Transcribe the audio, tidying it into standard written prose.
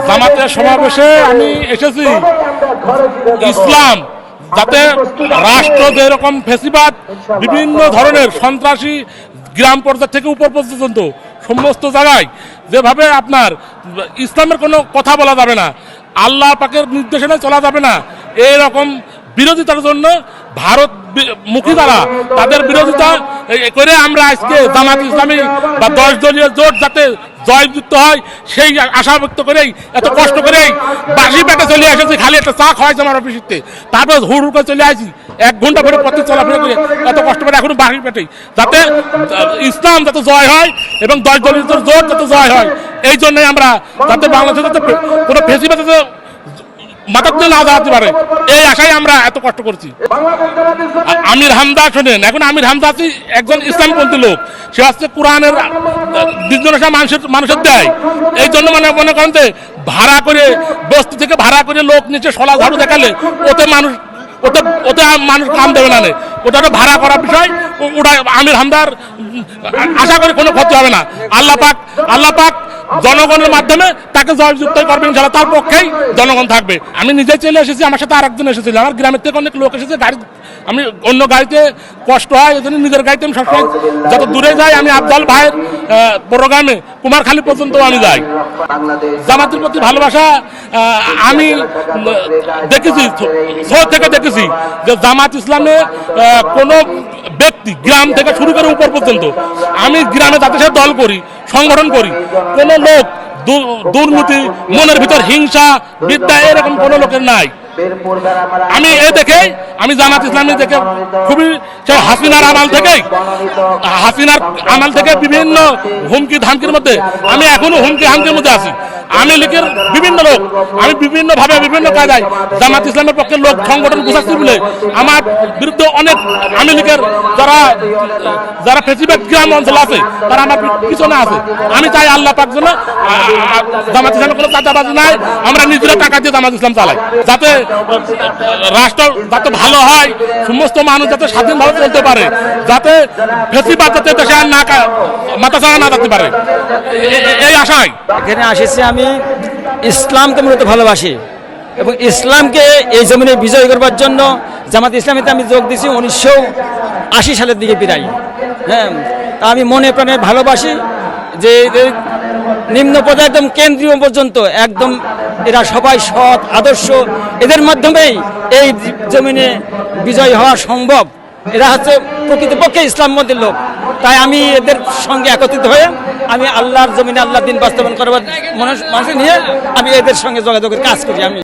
জামাতের সমাবেশে আমি এসেছি ইসলাম যাতে রাষ্ট্র যেরকম ফেসিবাদ বিভিন্ন ধরনের সন্ত্রাসী গ্রাম পর্যায় থেকে উপর পর্যন্ত সমস্ত জায়গায় যেভাবে আপনার ইসলামের কোনো কথা বলা যাবে না, আল্লাহ পাকের নির্দেশনা চলা যাবে না, এইরকম বিরোধিতার জন্য ভারত মুখী যারা তাদের বিরোধিতা করে আমরা আজকে জামাত ইসলামী বা 10 দলীয় জোট যাতে জয়যুক্ত হয় সেই আশা ব্যক্ত করেই এত কষ্ট করেই বাসি পেটে চলে এসেছি। খালি একটা চা খাওয়াইছে আমার অফিসে, তারপর হুড় করে চলে আসি 1 ঘন্টা পরে পথে চলাফেরা করে এত কষ্ট করে এখনো বাসি পেটেই যাতে ইসলাম যাতে জয় হয় এবং 10 দলীয় জোট যাতে জয় হয়, এই জন্যই আমরা যাতে বাংলাদেশে যাতে কোনো ফেসিবাদ মাথার দিয়ে না দাঁড়াতে পারে এই আশায় আমরা এত কষ্ট করছি। আমির হামজা শোনেন, এখন আমির হামজা আছে একজন ইসলামপন্থী লোক, সে হচ্ছে কোরআনের নির্দেশনা মানুষের দেয়, এই জন্য মনে করেন যে ভাড়া করে বস্তি থেকে ভাড়া করে লোক নিচে সলা ঝাড়ু দেখালে ওতে মানুষ কাম দেবে না, ওটা তো ভাড়া করার বিষয়, ওটা আমির হামদার আশা করি কোনো ক্ষতি হবে না। আল্লাহ পাক জনগণের মাধ্যমে তাকে জয়যুক্ত করবেন ইনশাআল্লাহ, তার পক্ষেই জনগণ থাকবে। আমি নিজে চলে এসেছি, আমার সাথে আরেকজন এসেছিল, আমার গ্রামের থেকে অনেক লোক এসেছে, গাড়ি আমি অন্য গাড়িতে কষ্ট হয়, এই জন্য নিজের গাড়িতে আমি সবসময় যত দূরে যাই আমি আফজাল ভাইয়ের প্রোগ্রামে কুমারখালী পর্যন্ত আমি যাই। জামাতের প্রতি ভালোবাসা আমি দেখেছি, ছোট থেকে দেখেছি যে জামাত ইসলামে কোনো ব্যক্তি গ্রাম থেকে শুরু করে উপর পর্যন্ত, আমি গ্রামে যাদের সাথে দল করি সংগঠন করি, কোনো লোক দুর্নীতি মনের ভিতর হিংসা বিদ্যা এরকম কোনো লোকের নাই। আমি আমি জামাত ইসলামী দেখে খুবই হাসিনার আমাল থেকে বিভিন্ন হুমকি ধামকির মধ্যে আমি এখনো হুমকি হামকির মধ্যে আছি। আমি লীগের বিভিন্ন লোক, আমি বিভিন্ন ভাবে বিভিন্ন কায়দায় জামাত ইসলামের পক্ষে লোক সংগঠন গুছাচ্ছি বলে আমার বিরুদ্ধে অনেক আমি লীগের যারা ফেসিবাদ গ্রাম অঞ্চল আছে তারা আমার পিছনে আছে। আমি চাই আল্লাহ পাক যেন জামাত ইসলামের কোনো চাঁদাবাজি নাই, আমরা নিজেরা টাকা দিয়ে জামাত ইসলাম চালাই, যাতে রাষ্ট্র যাতে ভালো হয়, সমস্ত মানুষ যাতে স্বাধীনভাবে চলতে পারে, যাতে ফেসিবাদ যাতে দেশে আর না মাথা ছাড়া না যেতে পারে, এই আশায় এখানে আসেছি। আমি ইসলামকে মূলত ভালোবাসি এবং ইসলামকে এই জমিনে বিজয় করবার জন্য জামাত ইসলামীতে আমি যোগ দিয়েছি 1980 সালের দিকে প্রায়। হ্যাঁ, তা আমি মনে প্রাণে ভালোবাসি যে নিম্ন পর্যায়ে একদম কেন্দ্রীয় পর্যন্ত একদম এরা সবাই সৎ আদর্শ, এদের মাধ্যমেই এই জমিনে বিজয় হওয়া সম্ভব। এরা হচ্ছে প্রকৃতপক্ষে ইসলামপন্থী লোক, তাই আমি এদের সঙ্গে একত্রিত হয়ে আমি আল্লাহর জমিনে আল্লাহর দিন বাস্তবায়ন করবার মানুষ নিয়ে আমি এদের সঙ্গে যোগাযোগের কাজ করি। আমি